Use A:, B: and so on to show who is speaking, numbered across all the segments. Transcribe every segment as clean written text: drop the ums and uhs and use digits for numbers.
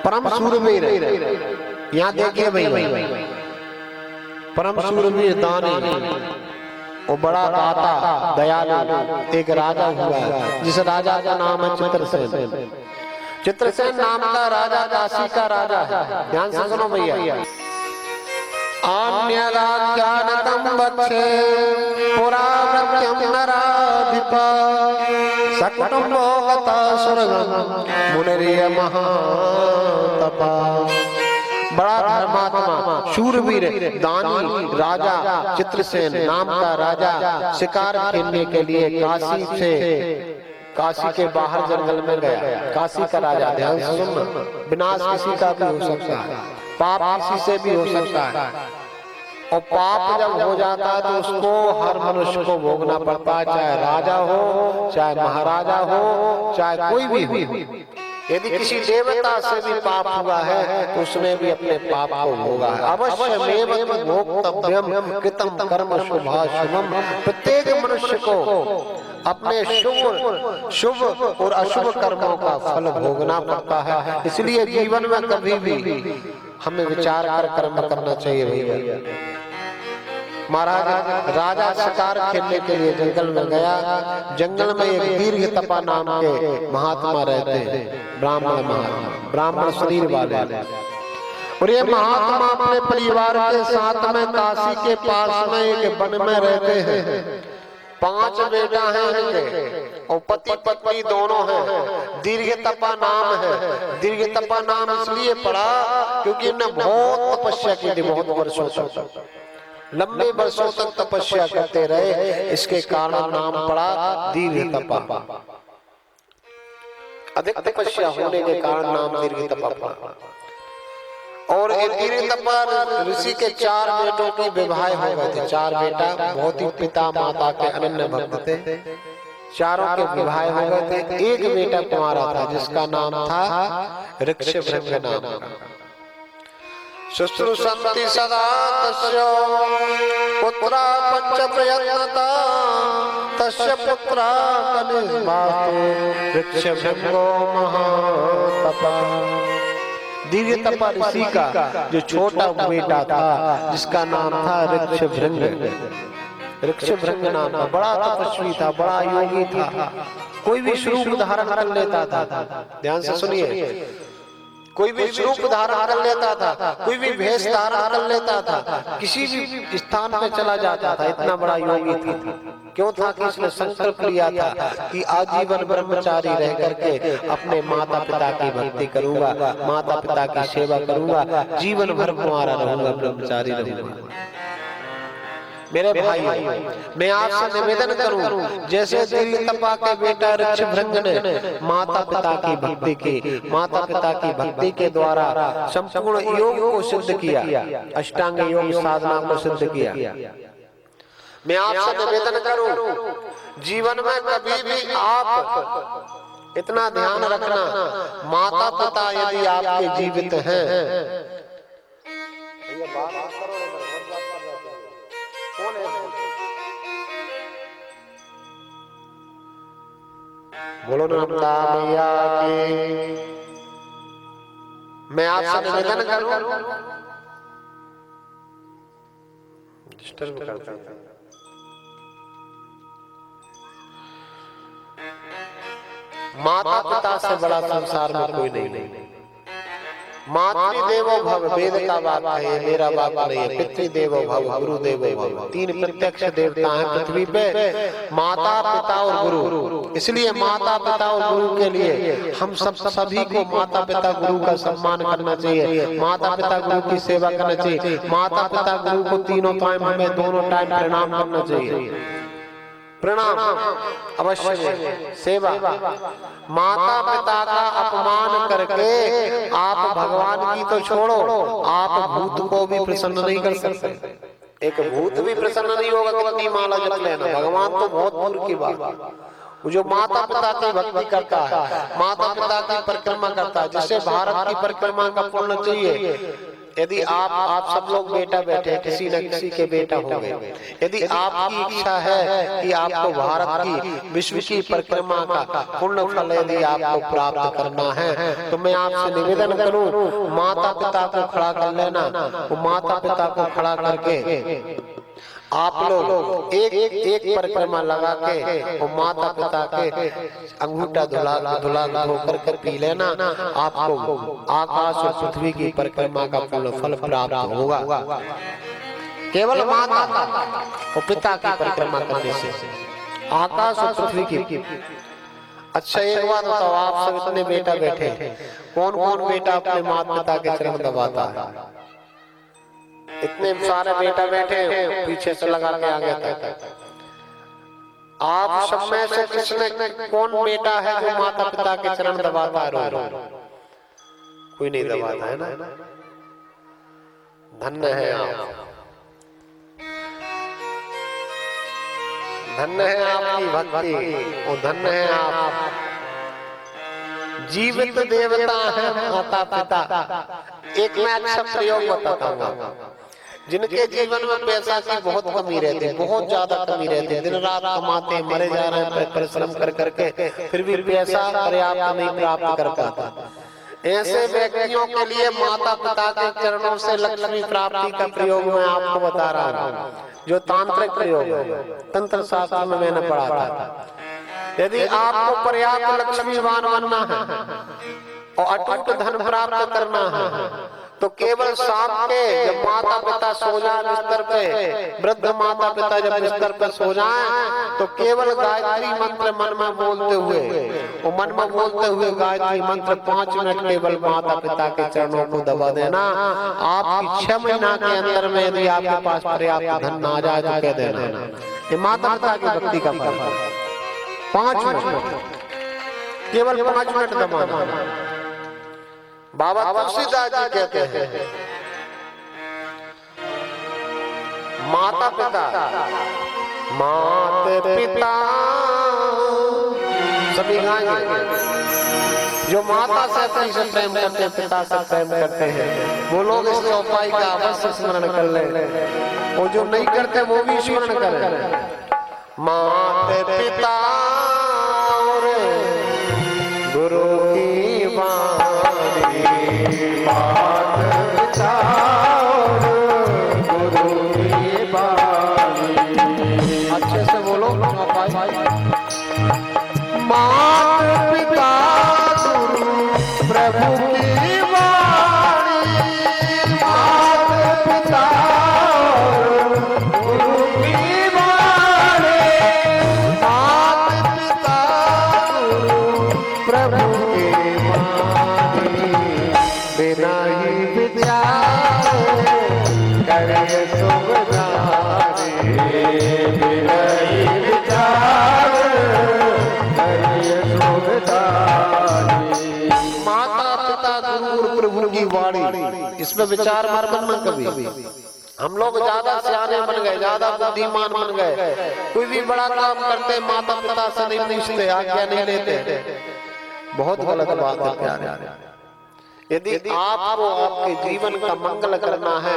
A: परम सूरवीर। यहाँ देखिए भाई, परम सूरवीर दानी, वो बड़ा दाता दयालु एक राजा हुआ है, जिस राजा का नाम है चित्रसेन। चित्रसेन नाम का राजा काशी का राजा है। ध्यान से सुनो भैया। आन्यगाज्ञानतं वक्षे पुरावृत्यं नराधिपा सकुटुम्बो गता स्वर्गं मुनिर्य महातपा। बड़ा धर्मात्मा शूरवीर दानी राजा चित्रसेन नाम का राजा शिकार खेलने के लिए काशी के बाहर जंगल में गया। काशी का राजा, ध्यान से सुनना, विनाश किसी का भी हो सकता है, पाप किसी से भी हो सकता है, और पाप जब हो जाता है तो उसको हर मनुष्य को भोगना पड़ता है, चाहे राजा हो, चाहे महाराजा हो, चाहे कोई भी हो। यदि किसी देवता से भी पाप हुआ है तो उसने भी अपने पाप को भोगा है। अवश्यमेव भोक्तव्यम कृतं कर्म शुभाशुभम। प्रत्येक मनुष्य को अपने शुभ और अशुभ कर्मों का फल भोगना पड़ता है। इसलिए जीवन में कभी भी हमें विचार कर कर्म करना चाहिए भैया। महाराज राजा शिकार खेलने के लिए जंगल में गया। जंगल में एक दीर्घ तपा नाम के महात्मा रहते हैं, ब्राह्मण महात्मा, ब्राह्मण शरीर वाले। और ये महात्मा अपने परिवार के साथ में काशी के पास में एक वन में रहते हैं। 5 बेटा हैं इनके और पति पत्नी दोनों हैं। दीर्घ तपा नाम है। दीर्घ तपा नाम इसलिए पड़ा क्योंकि इन्हें बहुत तपस्या की थी, बहुत वर्षों तक, लंबे वर्षों तक तपस्या करते रहे। इसके कारण नाम पड़ा दीर्घ तपा। अधिक तपस्या होने के कारण नाम दीर्घ तपा पड़ा। और दीर्घ तपा ऋषि के 4 बेटों की विवाह हो गए थे। 4 बेटा, बहुत ही पिता माता के अनन्य भक्त थे। चारों के विवाह हो गए थे। एक बेटा कुंवारा था जिसका नाम था ऋक्षभृंग नाम का। शुश्रूषन्ति सदा तस्य पुत्रा पंच प्रयत्नता तस्य पुत्रा कनिष्मास्तु ऋक्षभृंगो महातपा। दीर्घ तपा ऋषि का जो छोटा बेटा था जिसका नाम था ऋक्षभृंग। ऋक्षभृंग नाम था, बड़ा तपस्वी था, बड़ा योगी था। कोई भी स्वरूप धारण कर लेता था। ध्यान से सुनिए, कोई भी स्वरूप धारण कर लेता था, कोई भी भेष धारण कर लेता था, किसी भी स्थान पे चला जाता था। इतना बड़ा योगी था। क्यों था कि इसने संकल्प लिया था कि आजीवन ब्रह्मचारी रह करके अपने माता पिता की भक्ति करूंगा, माता पिता की सेवा करूंगा, जीवन भर कुंवारा रहूंगा, ब्रह्मचारी रहूंगा। मेरे भाई, मैं आपसे निवेदन करूं, जैसे दीर्घ तपा के बेटा ऋक्षभृंग ने माता पिता की भक्ति की, माता पिता की भक्ति के द्वारा संपूर्ण योग को सिद्ध किया, अष्टांग योग साधना को सिद्ध किया। मैं आपसे निवेदन करूं, जीवन में कभी भी आप इतना ध्यान रखना, माता पिता यदि आपके जीवित हैं, बोलो नमता मैया की। मैं आपसे निवेदन करूं, डिस्टर्ब करता हूं। माता पिता से बड़ा संसार में कोई नहीं। मातृदेवो भव वेद का वाक्य है, मेरा वाक्य नहीं है। पितृदेवो भव गुरुदेवो भव। 3 प्रत्यक्ष देवता हैं पृथ्वी पे, माता पिता और गुरु। इसलिए माता पिता और गुरु के लिए हम सभी को माता पिता गुरु का सम्मान करना चाहिए, माता पिता गुरु की सेवा करना चाहिए। माता पिता गुरु को तीनों टाइम, हमें दोनों टाइम प्रणाम करना चाहिए। प्रणाम अवश्य, सेवा। माता पिता का अपमान करके आप भगवान की तो छोड़ो, आप भूत को भी प्रसन्न नहीं कर सकते। एक भूत भी प्रसन्न नहीं होगा कितनी माला जप लेना, भगवान तो बहुत दूर की बात। जो माता पिता की भक्ति करता है, माता पिता की परिक्रमा करता है, जिससे भारत की परिक्रमा का पुण्य चाहिए, यदि आप सब लोग बेटा बैठे, किसी न किसी के बेटा हो गए, यदि आपकी इच्छा है कि आपको भारत की विश्व की परिक्रमा का पूर्ण फल यदि आपको प्राप्त करना है, तो मैं आपसे निवेदन करूं, माता पिता को खड़ा कर लेना। वो माता पिता को खड़ा करके आप लोग एक परिक्रमा लगा के और माता पिता के अंगूठा धुला धोकर कर पी लेना। आपको आकाश और पृथ्वी की परिक्रमा का पूर्ण फल प्राप्त होगा, केवल माता और पिता की परिक्रमा करने से, आकाश और पृथ्वी की। अच्छा एक बात बताओ, आप सब इतने बेटा बैठे, कौन कौन बेटा अपने माता पिता के चरण दबाता है? इतने सारे बेटा बैठे, पीछे से लगा के आगे तक। आप सब में से किसने, कौन बेटा है जो माता पिता के चरण दबाता है? रो कोई नहीं दबाता है ना। धन्य है आप, धन्य है आपकी भक्ति, और धन्य है आप। जीवित देवता है माता पिता। एक मैं अच्छा प्रयोग बताता हूँ। जिनके जीवन में पैसा की बहुत कमी रहती है, बहुत ज्यादा कमी रहती है, दिन रात कमाते मरे जा रहे हैं परिश्रम कर करके, फिर भी पैसा पर्याप्त नहीं प्राप्त कर पाता, ऐसे व्यक्तियों के लिए माता पिता के चरणों से लक्ष्मी प्राप्ति का प्रयोग मैं आपको बता रहा हूँ, जो तांत्रिक प्रयोग है, तंत्र शास्त्र में मैंने पढ़ा था। यदि आपको पर्याप्त लक्ष्मीवान बनना है और अटूट धन प्राप्त करना है, तो केवल शाम के जब माता पिता सो जाए बिस्तर पे, वृद्ध माता पिता जब बिस्तर पर सो जाएं, तो केवल गायत्री मंत्र मन में बोलते हुए, और मन में बोलते हुए गायत्री मंत्र 5 मिनट केवल माता पिता के चरणों को दबा देना। आपकी 6 महीना के अंदर में यदि आपके पास पर्याप्त धन ना आ जाए तो कह देना, ये माता पिता की भक्ति का फल है। 5 मिनट, केवल 5 मिनट दबाना। बाबा तुलसीदास जी कहते हैं, माता पिता, माता पिता सभी गाएंगे। जो माता से अपनी से प्रेम करते हैं, पिता से प्रेम करते हैं, वो लोग इस चौपाई का अवश्य स्मरण कर लें, और जो नहीं करते वो भी स्मरण करें। माता पिता और गुरु की बात, अच्छे से बोलो। माता पिता गुरु प्रभु की वाणी, माता पिता गुरु की वाणी, माता पिता गुरु प्रभु की वाणी, बिना ही विद्या करे सुबदारी, बिना ही विद्या करे सुबदारी। माता पिता गुरु प्रभु की वाणी, इसमें विचार मार बनना कभी। हम लोग ज्यादा सियाने बन गए, ज्यादा बुद्धिमान बन गए, कोई भी बड़ा काम करते माता पिता से नहीं पूछते, आज्ञा नहीं लेते, बहुत गलत बात है प्यारे। यदि आपको आपके जीवन का मंगल करना है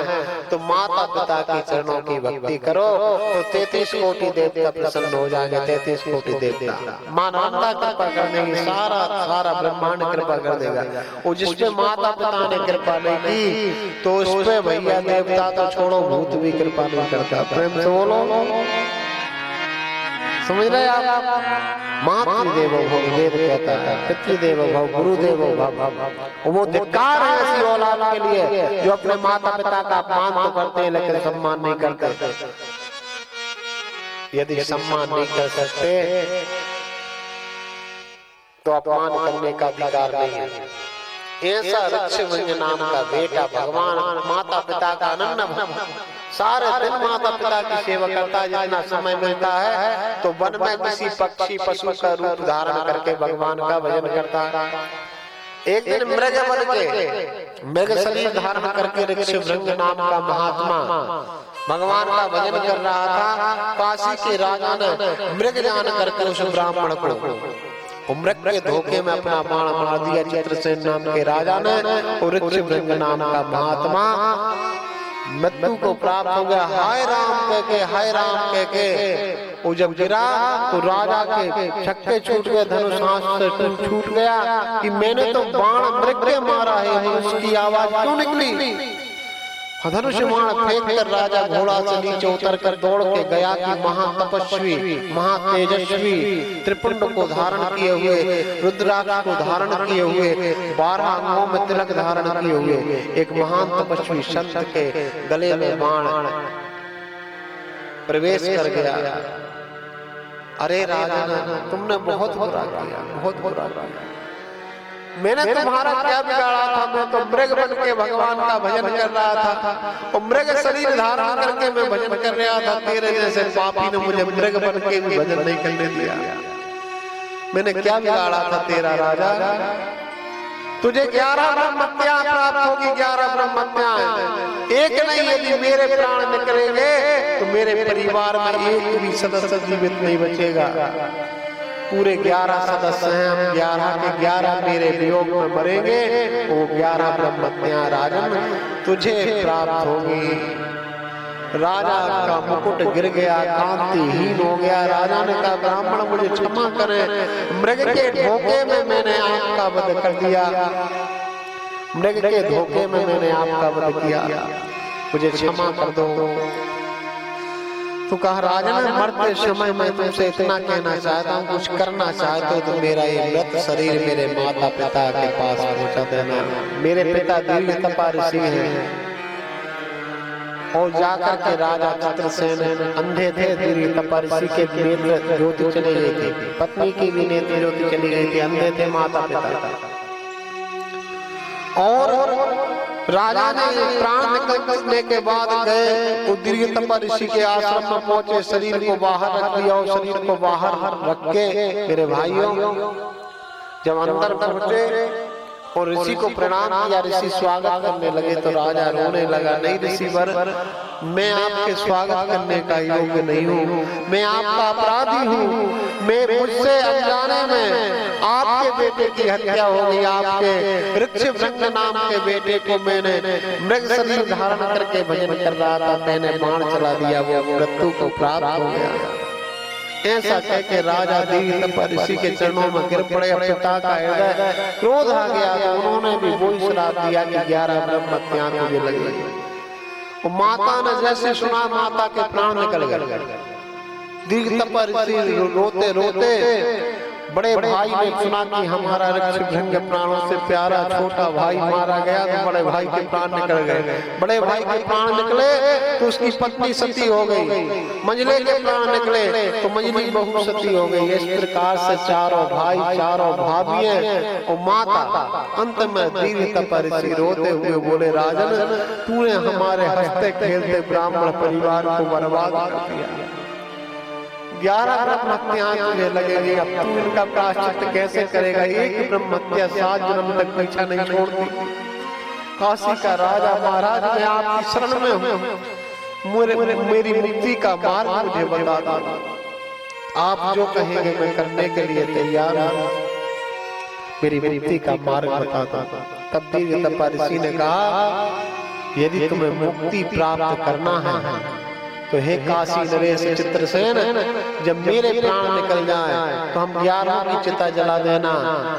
A: तो माता पिता के चरणों की भक्ति करो, तो 33 कोटि देवता प्रसन्न हो जाएंगे। 33 कोटि देवता, मां नंदा कृपा कर देंगे, सारा ब्रह्मांड कृपा कर देगा। और जिसपे माता पिता ने कृपा नहीं की, तो उस पे भैया देवता तो छोड़ो, भूत भी कृपा नहीं करता। प्रेम से बोलो, समझ रहे आप? मातृदेवो भव वेद कहता है, पितृदेवो भव गुरुदेवो भव। वो धिक्कार है ऐसी औलाद के लिए जो अपने माता पिता का अपमान तो करते हैं लेकिन सम्मान नहीं करते। यदि सम्मान नहीं कर सकते तो अपमान करने का अधिकार नहीं है। ऐसा ऋक्षभंज नाम का बेटा भगवान माता पिता का अनन्य भक्त, सारे दिन माता पिता की सेवा करता है। जितना समय मिलता है तो वन में किसी पक्षी पशु का रूप धारण करके भगवान का भजन करता है। एक दिन मृग बन के, मृग शरीर धारण करके ऋक्षभृंग नाम का महात्मा भगवान का भजन कर रहा था। काशी के राजा ने मृग जान करके उस ब्राह्मण को मृग के धोखे में अपना बाण मार दिया चित्रसेन नाम के राजा ने, और ऋक्षभृंग नाम का महात्मा मृत्यु को प्राप्त हो गया। हाय राम कह के, हाय राम कह के वो जब गिरा तो राजा के छक्के छूट गए, धनुष हाथ से छूट गया कि मैंने तो बाण मृग के मारा है, उसकी आवाज क्यों निकली। धनुष बाण फेंक कर राजा घोड़ा से नीचे उतर कर दौड़ के गया कि महातपस्वी महातेजस्वी त्रिपुंड को धारण किए हुए, रुद्राक्ष को धारण किए हुए, 12 अंगों में तिलक धारण किए हुए एक महान तपस्वी संत के गले में बाण प्रवेश कर गया। अरे राजा तुमने बहुत बुरा किया, बहुत बुरा किया। मैंने तुम्हारा क्या बिगाड़ा था, मैं तो मृग बन के भगवान का भजन कर रहा था, और मृग शरीर धारण करके मैं भजन कर रहा था। तेरे जैसे पापी ने मुझे मृग बन के भी भजन नहीं करने दिया। मैंने क्या बिगाड़ा था तेरा राजा। तुझे 11 ब्रह्मत्या प्राप्त होगी, 11 ब्रह्मत्याएं। एक नहीं, यदि मेरे प्राण निकलेंगे तो मेरे परिवार में एक भी सदस्य जीवित नहीं बचेगा। पूरे 11 सदस्य हैं, हम 11 के 11 मेरे वियोग में मरेंगे। वो 11 ब्रह्मत्याएं राजन तुझे प्राप्त होगी। राजा का मुकुट गिर गया, कांतिहीन हो गया। राजा ने कहा ब्राह्मण मुझे क्षमा करें, मृग के धोखे में मैंने आपका वध कर दिया, मृग के धोखे में मैंने आपका वध किया, मुझे क्षमा कर दो। तो कहा राजा ने मरते समय मैं तुमसे इतना कहना चाहता हूँ, कुछ करना चाहते हो तो मेरा ये मृत शरीर मेरे माता पिता के पास पहुंचा देना। मेरे पिता दीर्घ तपा ऋषि हैं, और जाकर के राजा चित्रसेन अंधे थे, दीर्घ तपा ऋषि के नेत्र ज्योति चली गई थी, पत्नी की भी नेत्र ज्योति चली गई थी, अंधे थे माता पिता। और राजा ने प्राण निकलने के बाद गए, दीर्घ तपा ऋषि के आश्रम में पहुंचे, शरीर को बाहर रख दिया, और शरीर को बाहर रख के मेरे भाइयों जब अंदर पहुंचे और ऋषि को प्रणाम किया, ऋषि स्वागत करने लगे तो राजा रोने लगा। नहीं ऋषिवर, मैं आपके स्वागत करने का योग्य नहीं हूँ, मैं आपका अपराधी हूँ। मैं मुझसे अनजाने में आपके बेटे की हत्या हो गई। आपके ऋक्षभृंग नाम के बेटे को मैंने मृग शरीर धारण करके भजन कर रहा था, मैंने बाण चला दिया, वो मृत्यु को प्राप्त हो गया। ऐसा कह के राजा दीर्घ तपा ऋषि के चरणों में गिर पड़े। पिता का हृदय क्रोध आ गया तो उन्होंने भी वही श्राप दिया कि 11 ब्रह्मत्याएं तुझे लगेगी। माता ने जैसे सुना, माता के प्राण निकल गए। दीर्घ तपा ऋषि रोते रोते, बड़े भाई ने सुना कि हमारा ऋक्षभृंग प्राणों से प्यारा छोटा भाई मारा गया, तो बड़े भाई के प्राण निकल गए। बड़े भाई के प्राण निकले तो उसकी पत्नी सती हो गई, मंझले के प्राण निकले तो मंझली बहू सती हो गई। इस प्रकार से चारों भाई चारों भाभियां और माता। अंत में दीर्घ तपा ऋषि रोते हुए बोले राजन, तूने हमारे हंसते खेलते ब्राह्मण परिवार को बर्बाद कर दिया। 11 ब्रह्मत्याएं तुझे लगेगी, अब तू इनका प्रायश्चित कैसे करेगा। एक ब्रह्मत्या 7 जन्म तक पीछा नहीं छोड़ती। काशी का राजा महाराज, मैं आपकी शरण में हूँ, मेरी मुक्ति का मार्ग मुझे बता दो। आप जो कहेंगे मैं करने के लिए तैयार हूँ, मेरी मुक्ति का मार्ग बता दो। तब दीर्घ तपा ऋषि ने कहा यदि तुम्हें मुक्ति प्राप्त करना है तो हे काशी नरेश चित्रसेन, जब मेरे प्राण निकल जाएं तो हम 11 की चिता जला देना।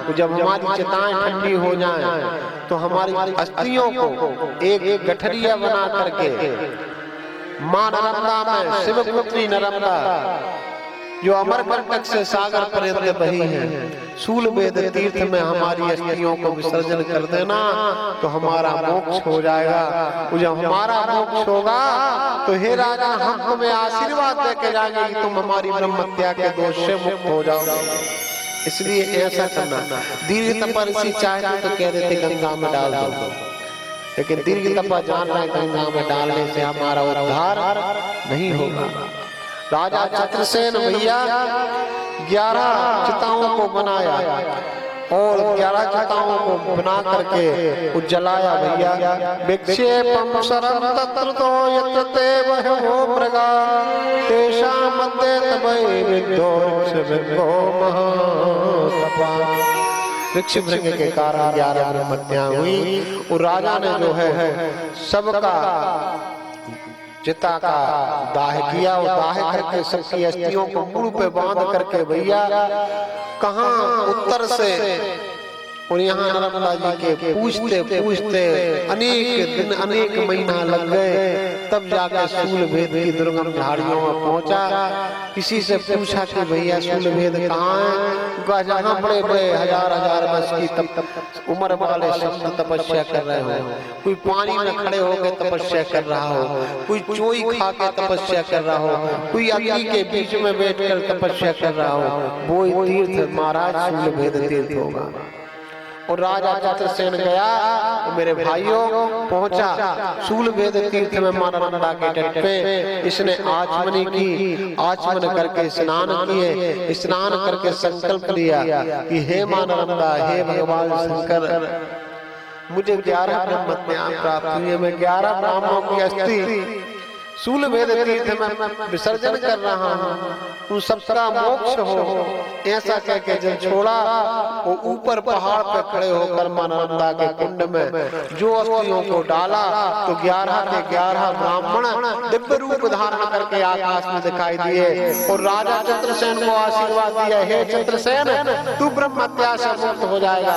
A: तो जब हमारी चिताएं ठंडी हो जाएं तो हमारी अस्थियों को एक गठरिया बना करके मां नर्मदा में, शिवपुत्री नर्मदा जो अमरकंटक से सागर पर्यंत बही है, शूलवेद तीर्थ में हमारी अस्थियों को विसर्जन कर देना तो हमारा मोक्ष हो जाएगा। जब हमारा मोक्ष होगा तो हे राजा, हम तुम्हें आशीर्वाद देके जाएंगे कि तुम हमारी ब्रह्मत्या के दोष से मुक्त हो जाओगे। इसलिए ऐसा करना। दीर्घ तपा ऋषि चाहते तो कह देते गंगा में डाल दो, लेकिन दीर्घ तपा जान रहे गंगा में डालने से हमारा उद्धार नहीं होगा। राजा चित्रसेन भैया 11 चिताओं को बनाया, और 11 चिताओं को बना करके वो जलाया भैया। विक्षेपम शरम तत्र तो यत्ते वहो मृगा तेषा मध्य तबै विद्धो वृक्षो महातपा। वृक्ष भृंग के कारण 11 ब्रह्महत्या हुई। और राजा ने जो है सबका चिता का दाह किया और दाह करके सबकी अस्थियों को मुड़ पे बांध करके भैया कहाँ उत्तर से और यहाँ नर्मदा जी के पूछते पूछते अनेक दिन अनेक महीना लग गए। तब जाकर शूलभेद की दुर्गम झाड़ियों में पहुंचा। किसी से पूछा कि भैया शूलभेद कहाँ है? जहाँ बड़े बड़े हजार हजार वर्ष की तप उम्र वाले संत तपस्या कर रहे हो, कोई पानी में खड़े होकर तपस्या कर रहा हो, कोई चोई खा के तपस्या कर रहा हो, कोई अग्नि के बीच में बैठकर तपस्या कर रहा हो, वो तीर्थ महाराज शूलभेद तीर्थ होगा। और राजा चित्रसेन गया और मेरे भाइयों पहुंचा शूलभेद तीर्थ में मां नर्मदा के तट पे। इसने आचमनी की, आचमन करके स्नान किए, स्नान करके संकल्प लिया कि हे मां नर्मदा, हे भगवान शंकर, मुझे 11 ब्रह्महत्या प्राप्त हुई है। मैं 11 ब्राह्मणों की अस्थि शूलभेद तीर्थ में विसर्जन कर रहा हूँ, उन सबका मोक्ष हो। ऐसा कह के जब छोड़ा वो ऊपर पहाड़ पे खड़े होकर मां नर्मदा के कुंड में जो अस्थियों को डाला तो 11 के 11 ब्राह्मण दिव्य रूप धारण करके आकाश में दिखाई दिए। और राजा चित्रसेन को आशीर्वाद दिया, हे चित्रसेन, तू ब्रह्महत्या से मुक्त हो जाएगा,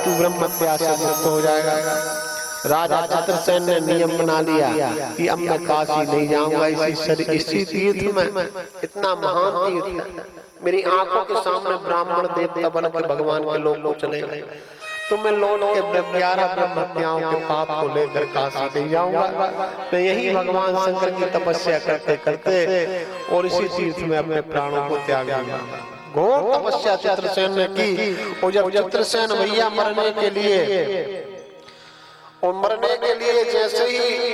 A: तू ब्रह्महत्या से मुक्त हो जाएगा। राजा चित्रसेन ने नियम बना लिया कि अब मैं काशी नहीं जाऊंगा इसी तीर्थ में। इतना महान तीर्थ है, मेरी आंखों के सामने ब्राह्मण देवता बन के भगवान के लोग को चले गए, तो मैं लौट के 11 ब्रह्महत्याओं के पाप को लेकर काशी नहीं जाऊंगा। मैं यही भगवान शंकर की तपस्या करते करते और इसी तीर्थ में अपने प्राणों को त्याग दूंगा। घोर तपस्या चित्रसेन ने की। और जब चित्रसेन भैया मरने के लिए और मरने के लिए जैसे ही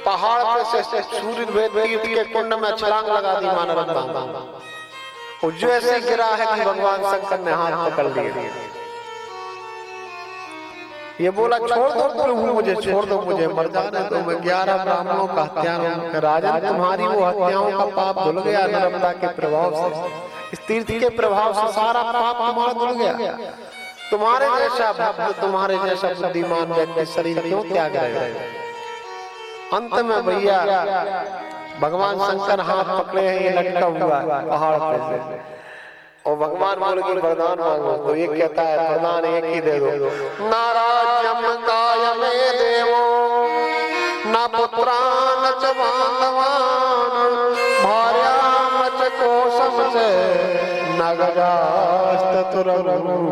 A: पहाड़ पे से शूलभेद तीर्थ के कुंड में छलांग लगा दी मां नर्मदा, और जैसे गिरा है कि भगवान शंकर ने हाथ पकड़ लिया। ये बोला, छोड़ दो प्रभु मुझे, छोड़ दो मुझे, मर जाने दो, मैं 11 ब्राह्मणों का हत्या। राजन, तुम्हारी वो हत्याओं का पाप धुल गया नर्मदा के प्रभाव से, इस तीर्थ के प्रभाव से सारा पाप तुम्हारा धुल गया। तुम्हारे जैसा भक्त, तुम्हारे जैसा बुद्धिमान व्यक्ति शरीर क्यों त्याग रहे? अंत में भैया भगवान शंकर हाथ पकड़े हैं, ये लटका हुआ पहाड़ पे, और भगवान बोले कि वरदान मांगो, तो ये कहता है वरदान एक ही दे दो, नाराज्यम कायमे देवो न पुत्रान च बांधवान भार्याम च कोशम च न गजास्त तुरंगम।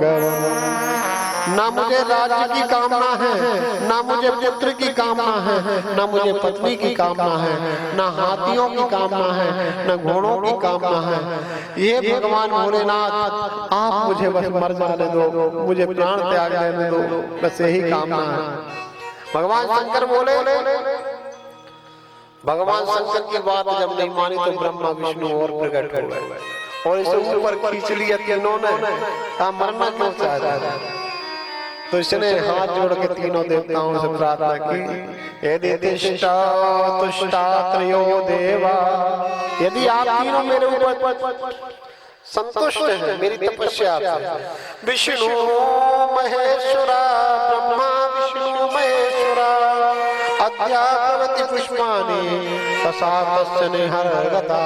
A: ना मुझे राज्य की कामना है, ना मुझे पुत्र की कामना है, ना मुझे पत्नी की कामना है, ना हाथियों की कामना है, ना घोड़ों की कामना है। ये भगवान भोलेनाथ, आप मुझे बस मर जाने दो, मुझे प्राण त्याग देने दो, बस यही कामना है। भगवान शंकर बोले, भगवान शंकर की बात जब नहीं मानी तो ब्रह्मा विष्णु और प्रकट हो गए और इसे ऊपर खींच लिया तीनों ने। मरना क्यों चाहता है? तो इसने हाथ जोड़ के तीनों देवताओं से प्रार्थना की, यदि तिष्ठा तुष्टा त्रयो देवा, यदि आप तीनों मेरे ऊपर संतुष्ट हैं मेरी तपस्या से, विष्णु महेश्वरा ब्रह्मा विष्णु महेश्वरा अद्यावति पुष्पाणि तथा निहरगता,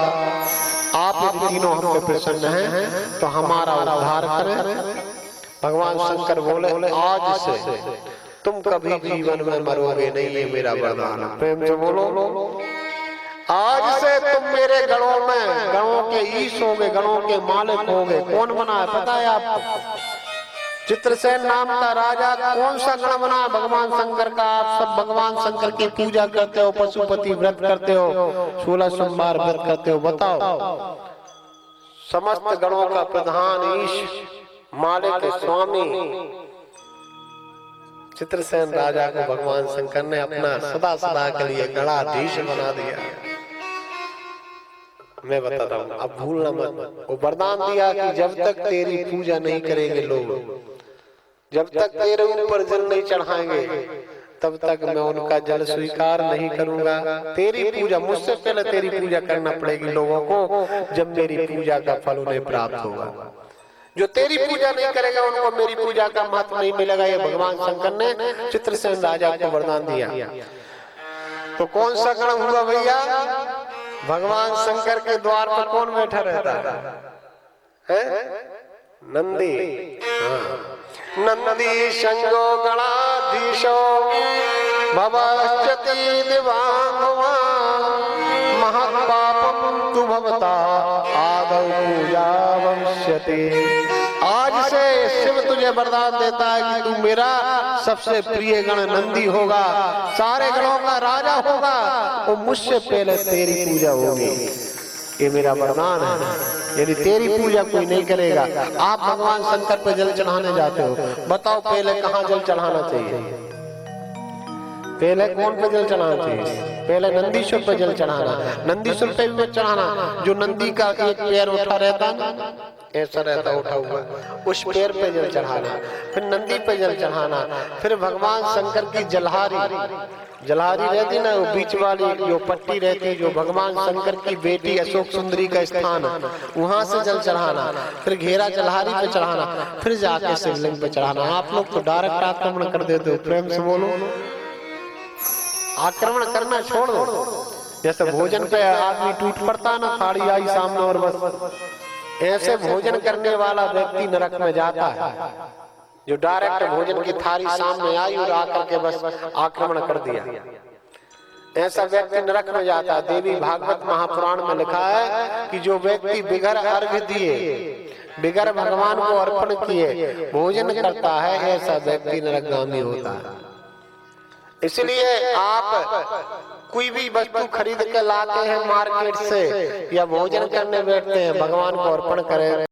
A: आप यदि तीनों हम पे प्रसन्न हैं तो हमारा उद्धार करें। भगवान शंकर बोले, आज से तुम कभी जीवन में मरोगे नहीं, ये मेरा वरदान है। प्रेम से बोलो, आज से तुम मेरे गणों में, गणों के ईश होगे, गणों के मालिक होगे। कौन बना है पता है आपको? चित्रसेन नाम का राजा कौन सा गण बना? भगवान शंकर का। आप सब भगवान शंकर की पूजा करते हो, पशुपति व्रत करते हो, 16 सोमवार व्रत करते हो। बताओ, समस्त गणों का प्रधान ईश मालिक स्वामी चित्रसेन राजा को भगवान शंकर ने अपना सदा सदा के लिए गणाधीश बना दिया। मैं बताता हूँ, अब भूलना मत। वो वरदान दिया कि जब तक तेरी पूजा नहीं करेंगे लोग, जब तक तेरे ऊपर जल नहीं चढ़ाएंगे तब तक मैं उनका जल स्वीकार नहीं करूंगा। तेरी पूजा, मुझसे पहले तेरी पूजा करना पड़ेगी लोगों को, जब मेरी पूजा का फल उन्हें प्राप्त होगा। जो तेरी पूजा नहीं करेगा उनको मेरी पूजा का महत्व नहीं मिलेगा। ये भगवान शंकर ने चित्रसेन राजा को वरदान दिया। तो कौन सा गण हुआ भैया? भगवान शंकर के द्वार पर कौन बैठा रहता है? नंदी। नंदी संगो गणाधीशो भवश्चति दिवांगवा महापापम तु भवता आदौ पूजा भविष्यति। आज से शिव तुझे वरदान देता है कि तू मेरा सबसे प्रिय गण नंदी होगा, सारे गणों का राजा होगा, और मुझसे पहले तेरी पूजा होगी। ये मेरा वरदान है। यदि तेरी पूजा कोई नहीं करेगा, आप भगवान शंकर पे जल चढ़ाने जाते हो, बताओ पहले कहाँ जल चढ़ाना चाहिए? पहले कौन पे जल चढ़ाना चाहिए? पहले नंदीश्वर पे जल चढ़ाना। नंदीश्वर पे भी चढ़ाना। जो नंदी का एक पैर उठा रहता ना, ऐसा रहता उठा हुआ, उस पैर पे जल चढ़ाना। फिर नंदी पे जल चढ़ाना। फिर भगवान शंकर की जलहारी रहती ना, वो बीच वाली जो पट्टी रहती, जो भगवान शंकर की बेटी अशोक सुंदरी का स्थान है, वहां से जल चढ़ाना। फिर घेरा जलहारी पे चढ़ाना, फिर जाके शिवलिंग पे चढ़ाना। आप लोग तो डायरेक्ट आक्रमण कर देते हो। प्रेम से बोलो, आक्रमण करना छोड़ दो। जैसे भोजन पे आदमी टूट पड़ता ना, थाली आई सामने और बस, ऐसे भोजन करने वाला व्यक्ति नरक में जाता है। जो डायरेक्ट भोजन की थाली सामने आई और आकर के बस आक्रमण कर दिया, ऐसा व्यक्ति नरक में जाता है। देवी भागवत महापुराण में लिखा है कि जो व्यक्ति बिगर अर्घ्य दिए, बिगर भगवान को अर्पण किए भोजन करता है, ऐसा व्यक्ति नरकगामी होता है। इसलिए आप कोई भी वस्तु खरीद के लाते हैं मार्केट से या भोजन करने बैठते हैं, भगवान को अर्पण करें।